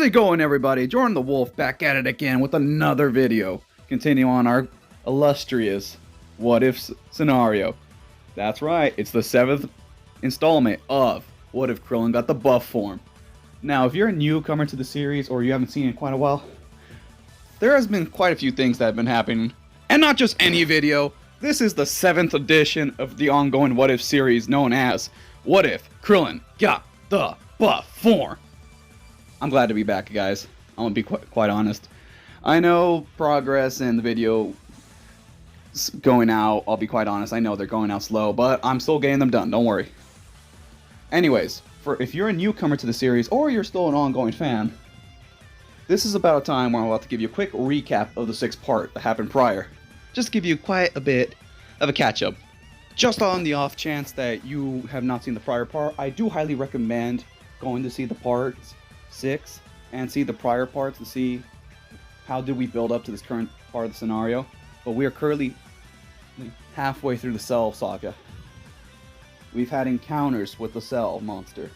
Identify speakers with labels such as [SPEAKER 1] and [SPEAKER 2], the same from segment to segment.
[SPEAKER 1] How's it going, everybody? Jordan the Wolf back at it again with another video. Continue on our illustrious what if scenario. That's right, it's the 7th installment of What If Krillin Got the Buff Form. Now, if you're a newcomer to the series or you haven't seen it in quite a while, there has been quite a few things that have been happening. And not just any video. This is the 7th edition of the ongoing What If series known as What If Krillin Got the Buff Form. I'm glad to be back, guys. I'm gonna be quite honest. I know progress in the video going out, I'll be quite honest, I know they're going out slow, but I'm still getting them done, don't worry. Anyways, if you're a newcomer to the series, or you're still an ongoing fan, this is about a time where I'm about to give you a quick recap of the 6th part that happened prior. Just give you quite a bit of a catch-up. Just on the off chance that you have not seen the prior part, I do highly recommend going to see the parts 6 and see the prior parts to see how did we build up to this current part of the scenario. But we are currently halfway through the Cell saga. We've had encounters with the Cell monster.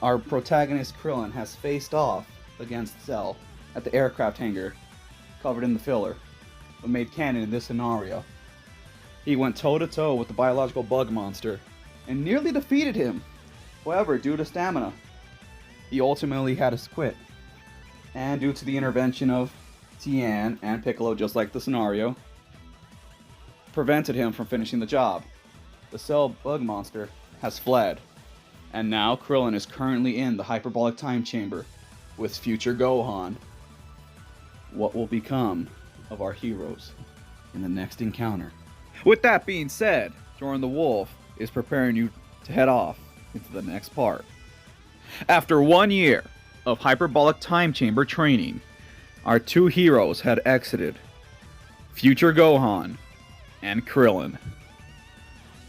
[SPEAKER 1] Our protagonist Krillin has faced off against Cell at the aircraft hangar, covered in the filler, but made canon in this scenario. He went toe-to-toe with the biological bug monster and nearly defeated him. However, due to stamina, he ultimately had to quit. And due to the intervention of Tien and Piccolo, just like the scenario, prevented him from finishing the job. The Cell bug monster has fled. And now Krillin is currently in the hyperbolic time chamber with future Gohan. What will become of our heroes in the next encounter? With that being said, Jordan the Wolf is preparing you to head off into the next part. After 1 year of hyperbolic time chamber training, our two heroes had exited, future Gohan and Krillin.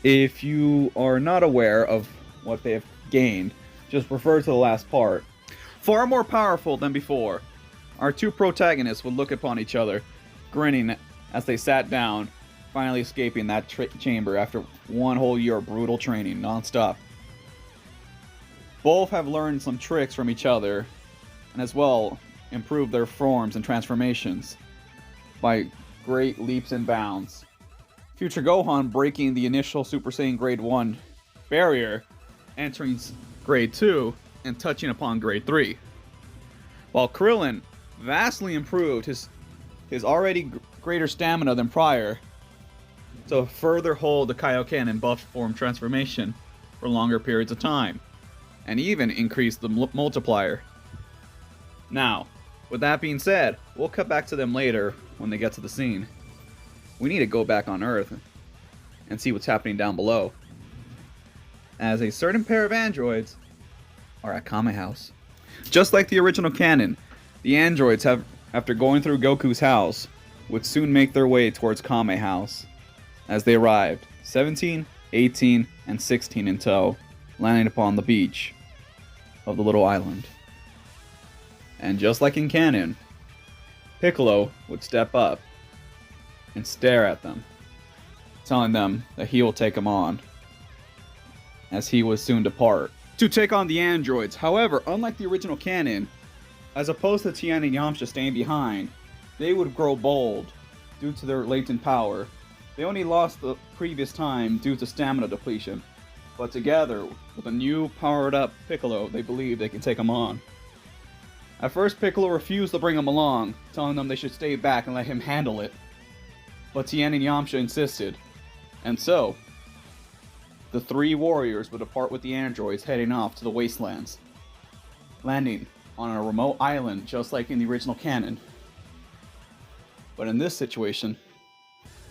[SPEAKER 1] If you are not aware of what they have gained, just refer to the last part. Far more powerful than before, our two protagonists would look upon each other, grinning as they sat down, finally escaping that chamber after 1 whole year of brutal training, non-stop. Both have learned some tricks from each other, and as well improved their forms and transformations by great leaps and bounds. Future Gohan breaking the initial Super Saiyan Grade 1 barrier, entering Grade 2, and touching upon Grade 3. While Krillin vastly improved his already greater stamina than prior to further hold the Kaioken and buff form transformation for longer periods of time, and even increase the multiplier. Now, with that being said, we'll cut back to them later when they get to the scene. We need to go back on Earth and see what's happening down below, as a certain pair of androids are at Kame House. Just like the original canon, the androids have, after going through Goku's house, would soon make their way towards Kame House. As they arrived, 17, 18, and 16 in tow, landing upon the beach of the little island. And just like in canon, Piccolo would step up and stare at them, telling them that he will take them on, as he was soon depart to take on the androids. However, unlike the original canon, as opposed to Tien and Yamcha staying behind, they would grow bold due to their latent power. They only lost the previous time due to stamina depletion, but together with a new powered up Piccolo, they believe they can take him on. At first, Piccolo refused to bring him along, telling them they should stay back and let him handle it. But Tien and Yamcha insisted, and so the 3 warriors would depart with the androids, heading off to the wastelands, landing on a remote island just like in the original canon. But in this situation,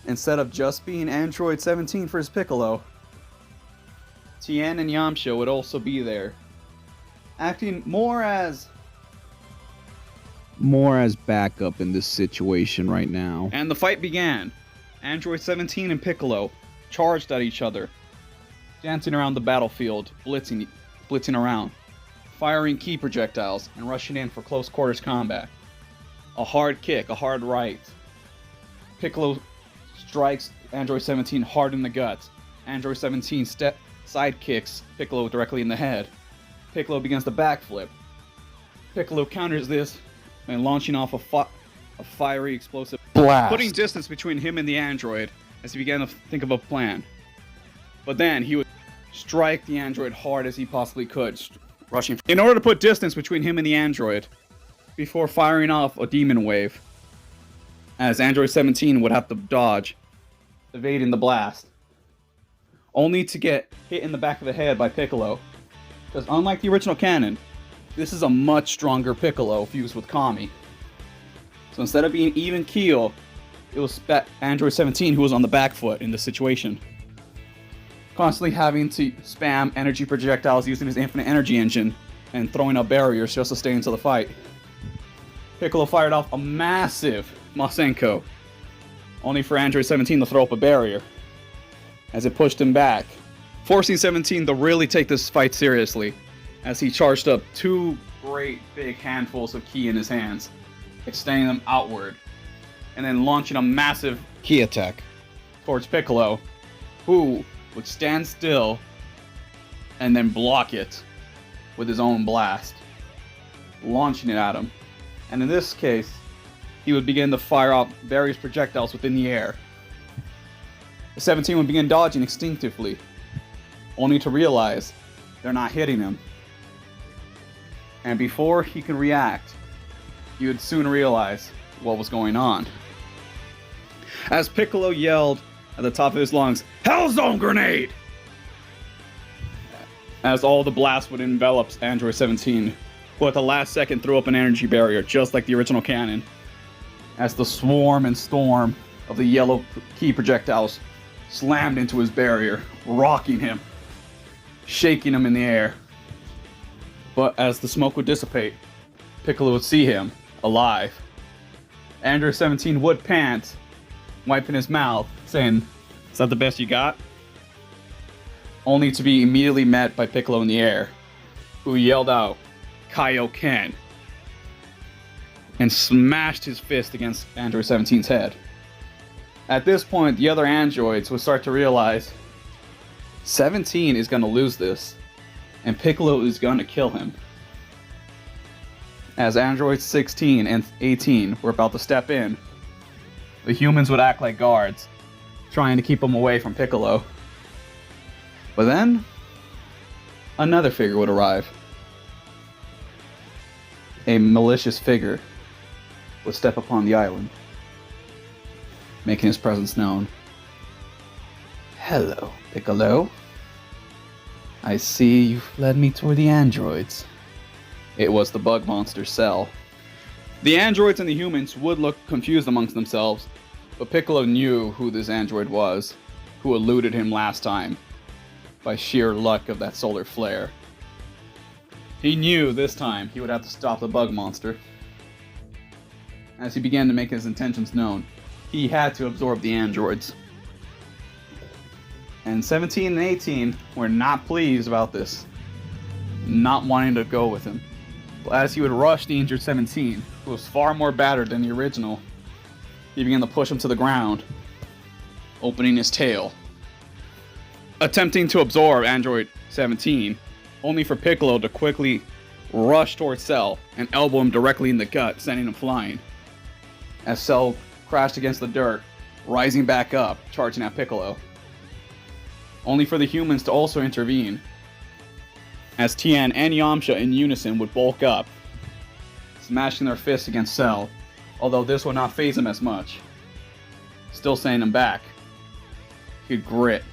[SPEAKER 1] instead of just being Android 17 for his Piccolo, Tien and Yamcha would also be there, acting more as backup in this situation right now. And the fight began. Android 17 and Piccolo charged at each other, dancing around the battlefield, blitzing around, firing key projectiles, and rushing in for close quarters combat. A hard kick, a hard right. Piccolo strikes Android 17 hard in the gut. Android 17 side kicks Piccolo directly in the head. Piccolo begins to backflip. Piccolo counters this by launching off a fiery explosive blast, putting distance between him and the android as he began to think of a plan. But then he would strike the android hard as he possibly could, rushing in order to put distance between him and the android before firing off a demon wave, as Android 17 would have to dodge, evading the blast, only to get hit in the back of the head by Piccolo. Because unlike the original canon, this is a much stronger Piccolo fused with Kami. So instead of being even keel, it was Android 17 who was on the back foot in this situation, constantly having to spam energy projectiles using his infinite energy engine and throwing up barriers just to stay into the fight. Piccolo fired off a massive Masenko, only for Android 17 to throw up a barrier as it pushed him back, forcing 17 to really take this fight seriously as he charged up two great big handfuls of ki in his hands, extending them outward, and then launching a massive ki attack towards Piccolo, who would stand still and then block it with his own blast, launching it at him. And in this case, he would begin to fire off various projectiles within the air. The 17 would begin dodging instinctively, only to realize they're not hitting him. And before he can react, he would soon realize what was going on, as Piccolo yelled at the top of his lungs, "Hellzone grenade!" as all the blasts would envelop Android 17, who at the last second threw up an energy barrier just like the original canon, as the swarm and storm of the yellow ki projectiles slammed into his barrier, rocking him, shaking him in the air. But as the smoke would dissipate, Piccolo would see him alive. Android 17 would pant, wiping his mouth, saying, "Is that the best you got?" Only to be immediately met by Piccolo in the air, who yelled out, "Kaioken," and smashed his fist against Android 17's head. At this point, the other androids would start to realize 17 is going to lose this, and Piccolo is going to kill him. As androids 16 and 18 were about to step in, the humans would act like guards, trying to keep him away from Piccolo. But then, another figure would arrive. A malicious figure would step upon the island, making his presence known. "Hello, Piccolo. I see you've led me toward the androids." It was the bug monster Cell. The androids and the humans would look confused amongst themselves, but Piccolo knew who this android was, who eluded him last time, by sheer luck of that solar flare. He knew this time he would have to stop the bug monster. As he began to make his intentions known, he had to absorb the androids. And 17 and 18 were not pleased about this, not wanting to go with him. But as he would rush the injured 17, who was far more battered than the original, he began to push him to the ground, opening his tail, attempting to absorb Android 17, only for Piccolo to quickly rush towards Cell and elbow him directly in the gut, sending him flying, as Cell crashed against the dirt, rising back up, charging at Piccolo, only for the humans to also intervene, as Tien and Yamcha in unison would bulk up, smashing their fists against Cell, although this would not faze him as much, still sending him back. He'd grit,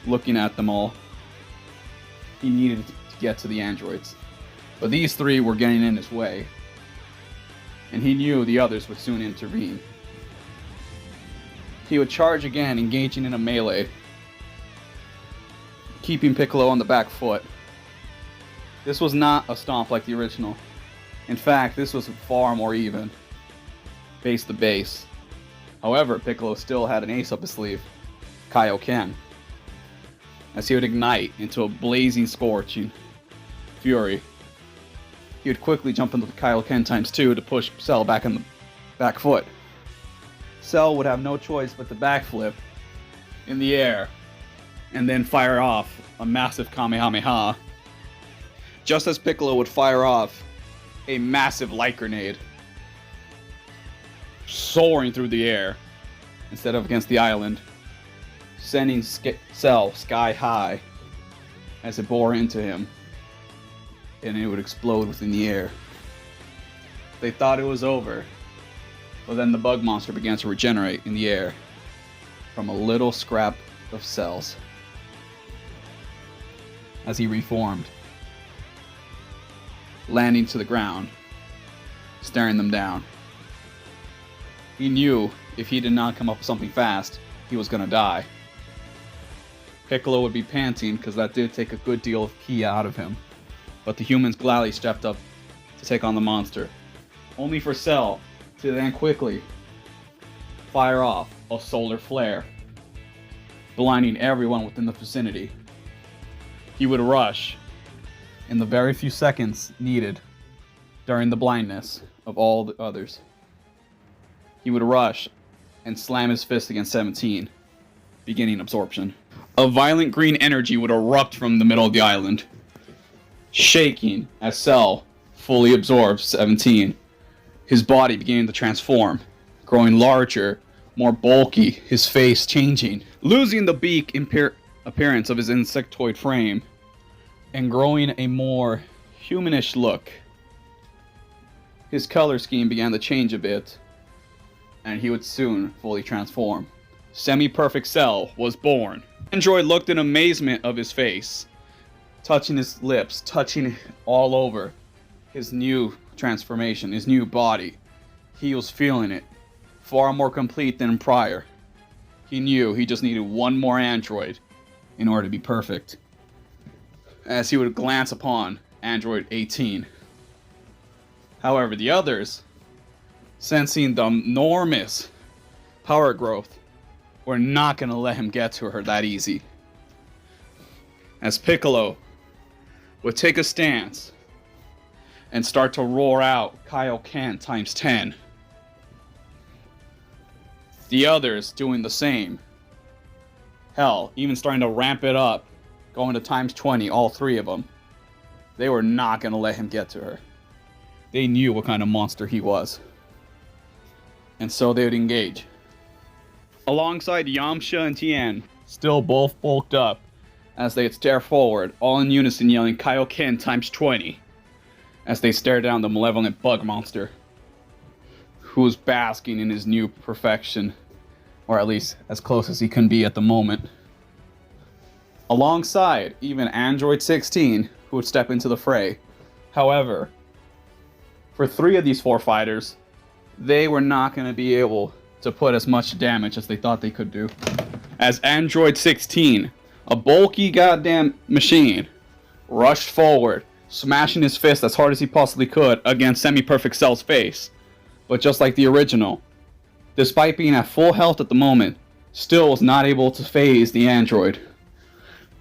[SPEAKER 1] looking at them all. He needed to get to the androids, but these three were getting in his way, and he knew the others would soon intervene. He would charge again, engaging in a melee, keeping Piccolo on the back foot. This was not a stomp like the original. In fact, this was far more even, base to base. However, Piccolo still had an ace up his sleeve, Kaioken, as he would ignite into a blazing scorching fury. He would quickly jump into the Kaioken ×2 to push Cell back on the back foot. Cell would have no choice but to backflip in the air and then fire off a massive Kamehameha, just as Piccolo would fire off a massive light grenade, soaring through the air instead of against the island, sending Cell sky high as it bore into him, and it would explode within the air. They thought it was over, but then the bug monster began to regenerate in the air from a little scrap of cells as he reformed, landing to the ground, staring them down. He knew if he did not come up with something fast, he was gonna die. Piccolo would be panting because that did take a good deal of ki out of him, but the humans gladly stepped up to take on the monster, only for Cell to then quickly fire off a solar flare, blinding everyone within the vicinity. He would rush in the very few seconds needed during the blindness of all the others. He would rush and slam his fist against 17, beginning absorption. A violent green energy would erupt from the middle of the island, shaking as Cell fully absorbed 17. His body beginning to transform, growing larger, more bulky, his face changing, losing the beak appearance of his insectoid frame, and growing a more humanish look. His color scheme began to change a bit, and he would soon fully transform. Semi-perfect Cell was born. Android looked in amazement of his face, touching his lips, touching all over his new transformation, his new body. He was feeling it, far more complete than prior. He knew he just needed one more android in order to be perfect. As he would glance upon Android 18. However, the others, sensing the enormous power growth, were not going to let him get to her that easy. As Piccolo would take a stance and start to roar out Kaioken times 10. The others doing the same. Hell, even starting to ramp it up, going to times 20, all three of them. They were not going to let him get to her. They knew what kind of monster he was. And so they would engage. Alongside Yamcha and Tien, still both bulked up, as they would stare forward, all in unison yelling Kaioken times 20. As they stare down the malevolent bug monster, who was basking in his new perfection, or at least as close as he can be at the moment. Alongside even Android 16, who would step into the fray. However, for 3 of these 4 fighters, they were not going to be able to put as much damage as they thought they could do. As Android 16, a bulky goddamn machine, rushed forward, smashing his fist as hard as he possibly could against Semi-Perfect Cell's face. But just like the original, despite being at full health at the moment, still was not able to phase the android.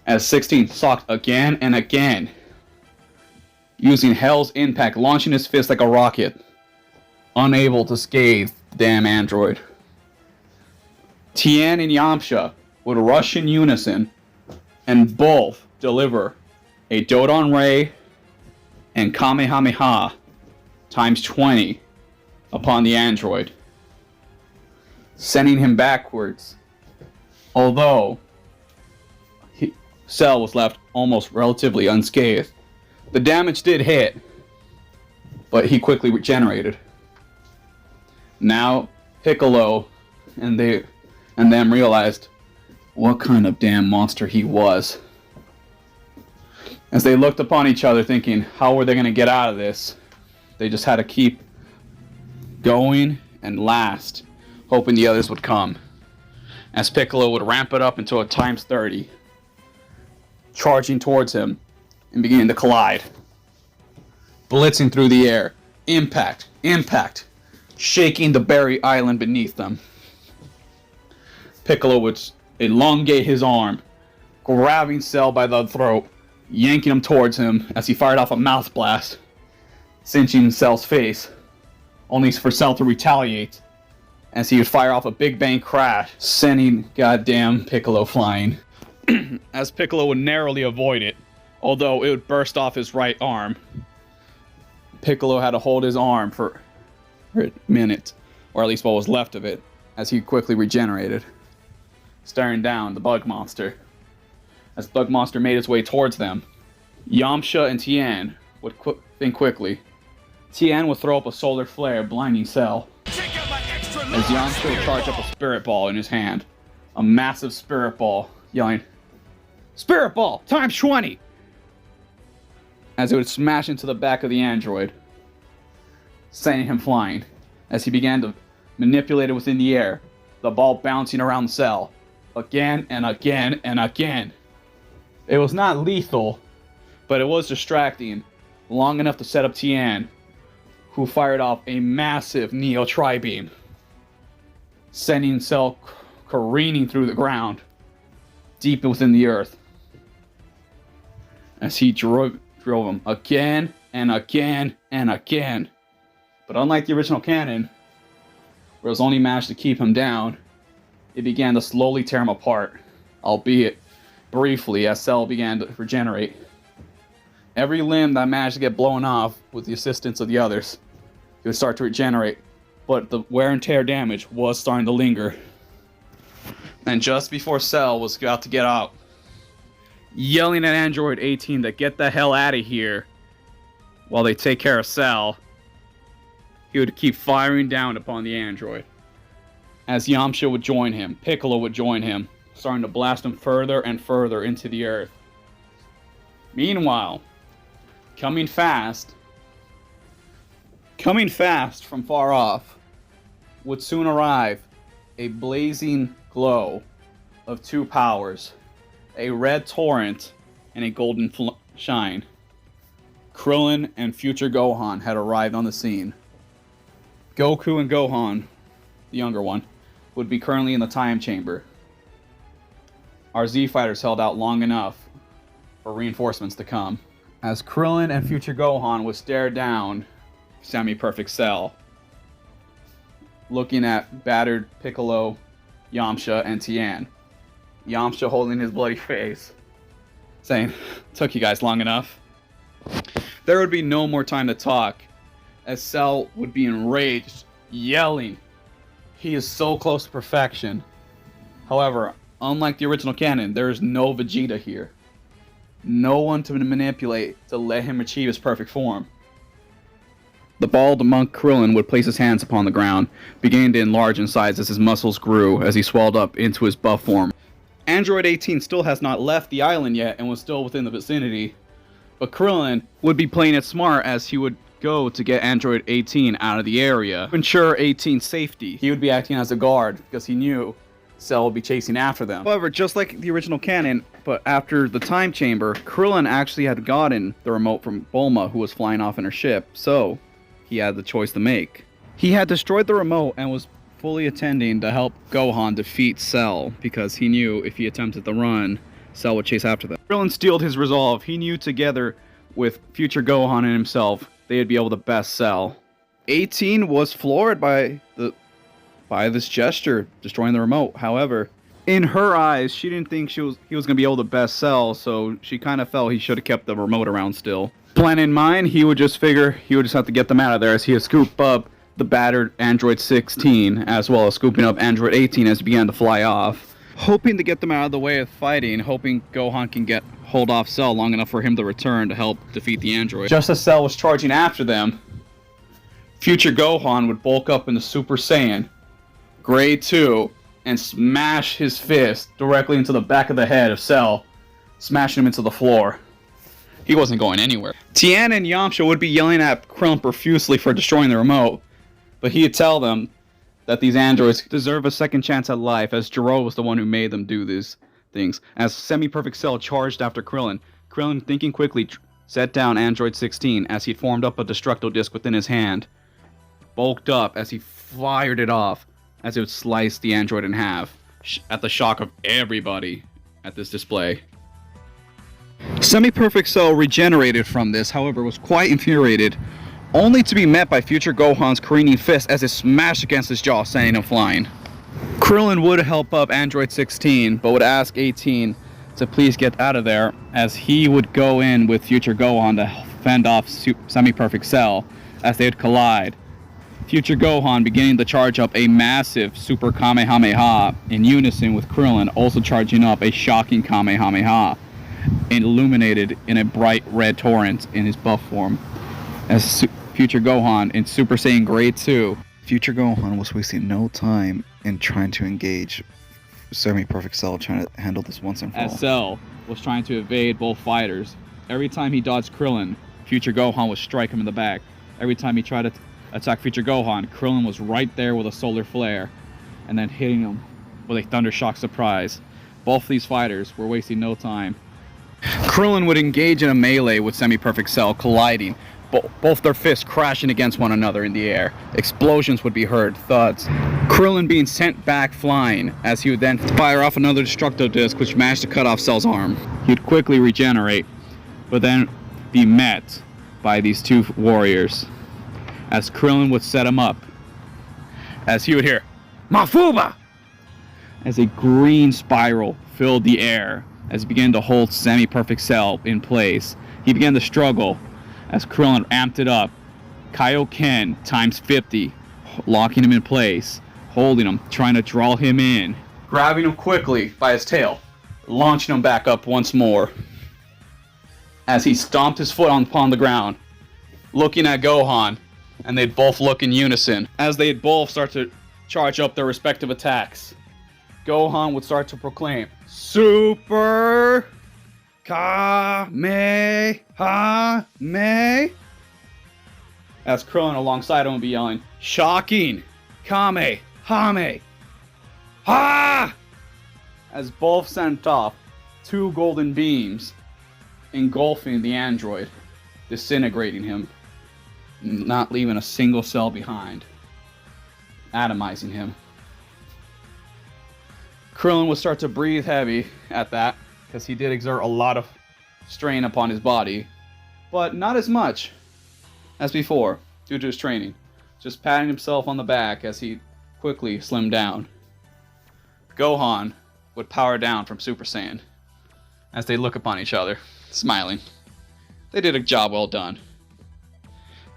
[SPEAKER 1] As 16 socked again and again, using Hell's impact, launching his fist like a rocket, unable to scathe the damn android. Tien and Yamcha would rush in unison and both deliver a Dodon Ray and Kamehameha times 20 upon the android, sending him backwards. Although Cell was left almost relatively unscathed, the damage did hit, but he quickly regenerated. Now Piccolo and them realized what kind of damn monster he was. As they looked upon each other thinking, how were they going to get out of this? They just had to keep going and last, hoping the others would come. As Piccolo would ramp it up into a times 30, charging towards him and beginning to collide. Blitzing through the air. Impact, impact, shaking the Berry Island beneath them. Piccolo would elongate his arm, grabbing Cell by the throat, yanking him towards him as he fired off a mouth blast, cinching Cell's face, only for Cell to retaliate as he would fire off a Big Bang crash, sending goddamn Piccolo flying. As Piccolo would narrowly avoid it, although it would burst off his right arm. Piccolo had to hold his arm for a minute, or at least what was left of it, as he quickly regenerated, staring down the bug monster. As the bug monster made its way towards them, Yamcha and Tien would think quickly. Tien would throw up a solar flare, blinding Cell. As Yamcha would charge up a spirit ball in his hand. A massive spirit ball, yelling, "Spirit ball, times 20!" As it would smash into the back of the android, sending him flying. As he began to manipulate it within the air, the ball bouncing around Cell, again and again and again. It was not lethal, but it was distracting, long enough to set up Tien, who fired off a massive Neo Tri-Beam, sending Cell careening through the ground, deep within the earth, as he drove him again and again and again. But unlike the original canon, where it was only managed to keep him down, it began to slowly tear him apart, albeit briefly, as Cell began to regenerate. Every limb that managed to get blown off with the assistance of the others, he would start to regenerate, but the wear and tear damage was starting to linger. And just before Cell was about to get out, yelling at Android 18 to get the hell out of here while they take care of Cell, he would keep firing down upon the android. As Yamcha would join him, Piccolo would join him, starting to blast him further and further into the earth. Meanwhile, coming fast from far off, would soon arrive a blazing glow of two powers, a red torrent and a golden shine. Krillin and future Gohan had arrived on the scene. Goku and Gohan, the younger one, would be currently in the time chamber. Our Z fighters held out long enough for reinforcements to come, as Krillin and future Gohan would stare down semi-perfect Cell, looking at battered Piccolo, Yamcha, and Tien. Yamcha holding his bloody face, saying, "Took you guys long enough." There would be no more time to talk, as Cell would be enraged, yelling, "He is so close to perfection." However, unlike the original canon, there is no Vegeta here. No one to manipulate to let him achieve his perfect form. The bald monk Krillin would place his hands upon the ground, beginning to enlarge in size as his muscles grew as he swelled up into his buff form. Android 18 still has not left the island yet and was still within the vicinity, but Krillin would be playing it smart as he would go to get Android 18 out of the area to ensure 18's safety. He would be acting as a guard because he knew Cell would be chasing after them. However, just like the original canon, but after the time chamber, Krillin actually had gotten the remote from Bulma, who was flying off in her ship, so he had the choice to make. He had destroyed the remote and was fully attending to help Gohan defeat Cell, because he knew if he attempted the run, Cell would chase after them. Krillin steeled his resolve. He knew together with future Gohan and himself, they'd be able to best Cell. 18 was floored by this gesture, destroying the remote. However, in her eyes, she didn't think he was going to be able to best Cell, so she kind of felt he should have kept the remote around still. Plan in mind, he would just figure he would just have to get them out of there as he would scoop up the battered Android 16, as well as scooping up Android 18 as he began to fly off. Hoping to get them out of the way of fighting, hoping Gohan can hold off Cell long enough for him to return to help defeat the android. Just as Cell was charging after them, future Gohan would bulk up into Super Saiyan, Grade 2, and smash his fist directly into the back of the head of Cell, smashing him into the floor. He wasn't going anywhere. Tien and Yamcha would be yelling at Krillin profusely for destroying the remote, but he'd tell them that these androids deserve a second chance at life, as Jiro was the one who made them do these things. As semi-perfect Cell charged after Krillin, Krillin, thinking quickly, set down Android 16 as he formed up a destructo disc within his hand, bulked up as he fired it off, as it would slice the android in half, at the shock of everybody at this display. Semi-perfect Cell regenerated from this, however, was quite infuriated, only to be met by future Gohan's careening fist as it smashed against his jaw, sending him flying. Krillin would help up Android 16, but would ask 18 to please get out of there, as he would go in with Future Gohan to fend off Semi-Perfect Cell as they would collide. Future Gohan beginning to charge up a massive Super Kamehameha in unison with Krillin also charging up a shocking Kamehameha, illuminated in a bright red torrent in his buff form. As Future Gohan in Super Saiyan Grade 2.
[SPEAKER 2] Future Gohan was wasting no time in trying to engage Semi-Perfect Cell, trying to handle this once and for all.
[SPEAKER 1] As Cell was trying to evade both fighters, every time he dodged Krillin, Future Gohan would strike him in the back. Every time he tried to attack Future Gohan, Krillin was right there with a solar flare, and then hitting him with a Thunder Shock surprise. Both these fighters were wasting no time. Krillin would engage in a melee with Semi-Perfect Cell, colliding, both their fists crashing against one another in the air. Explosions would be heard, thuds. Krillin being sent back flying, as he would then fire off another destructo disc which managed to cut off Cell's arm. He'd quickly regenerate, but then be met by these two warriors, as Krillin would set him up, as he would hear, "Mafuba!" as a green spiral filled the air, as he began to hold Semi-Perfect Cell in place. He began to struggle, as Krillin amped it up, Kaioken times 50, locking him in place, holding him, trying to draw him in, grabbing him quickly by his tail, launching him back up once more, as he stomped his foot upon the ground, looking at Gohan, and they'd both look in unison, as they'd both start to charge up their respective attacks. Gohan would start to proclaim, "Super Kamehameha," as Krillin alongside him would be yelling, "Shocking Kamehameha," as both sent off two golden beams, engulfing the android, disintegrating him, not leaving a single cell behind, atomizing him. Krillin would start to breathe heavy at that, because he did exert a lot of strain upon his body, but not as much as before due to his training, just patting himself on the back as he quickly slimmed down. Gohan would power down from Super Saiyan as they look upon each other, smiling. They did a job well done.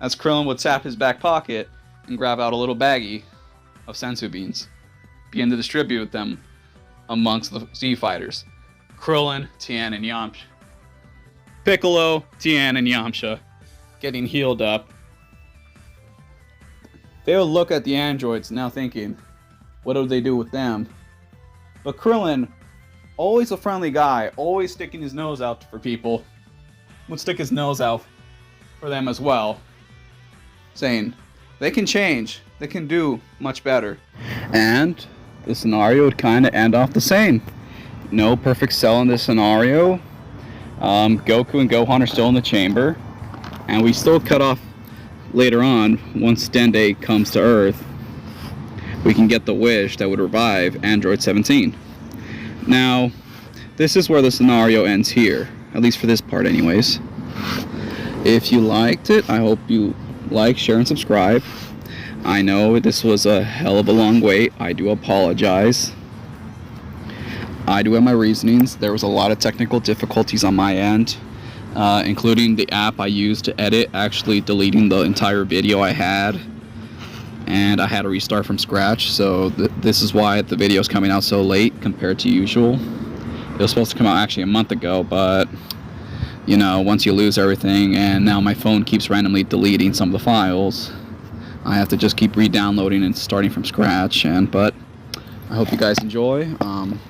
[SPEAKER 1] As Krillin would tap his back pocket and grab out a little baggie of senzu beans, begin to distribute them amongst the Z fighters. Krillin, Tien, and Yamcha. Piccolo, Tien, and Yamcha getting healed up. They would look at the androids now thinking, what do they do with them? But Krillin, always a friendly guy, always sticking his nose out for people, would stick his nose out for them as well, saying, they can change, they can do much better. And the scenario would kind of end off the same. No perfect cell in this scenario. Goku and Gohan are still in the chamber, and we still cut off later on. Once Dende comes to Earth, we can get the wish that would revive Android 17. Now, this is where the scenario ends here, at least for this part anyways. If you liked it, I hope you like, share, and subscribe. I know this was a hell of a long wait. I do apologize. I do have my reasonings. There was a lot of technical difficulties on my end, including the app I used to edit actually deleting the entire video I had, and I had to restart from scratch. So this is why the video is coming out so late compared to usual. It was supposed to come out actually a month ago, but you know, once you lose everything, and now my phone keeps randomly deleting some of the files, I have to just keep re-downloading and starting from scratch. But I hope you guys enjoy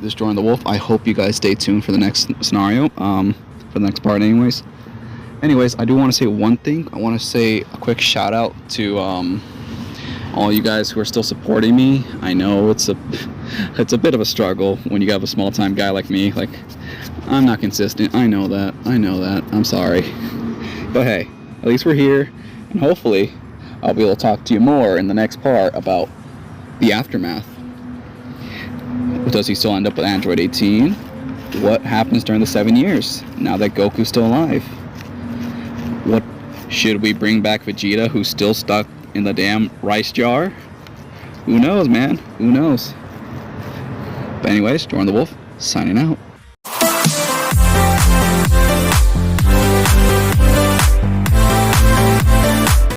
[SPEAKER 1] this Drawing the Wolf. I hope you guys stay tuned for the next scenario, for the next part anyways. I do want to say one thing. I want to say a quick shout out to all you guys who are still supporting me. I know it's a bit of a struggle when you have a small-time guy like me. Like, I'm not consistent. I know that. I'm sorry. But hey, at least we're here, and hopefully I'll be able to talk to you more in the next part about the aftermath. Does he still end up with Android 18? What happens during the 7 years now that Goku's still alive? What should we bring back Vegeta, who's still stuck in the damn rice jar? Who knows, man? Who knows? But anyways, Drawing the Wolf, signing out.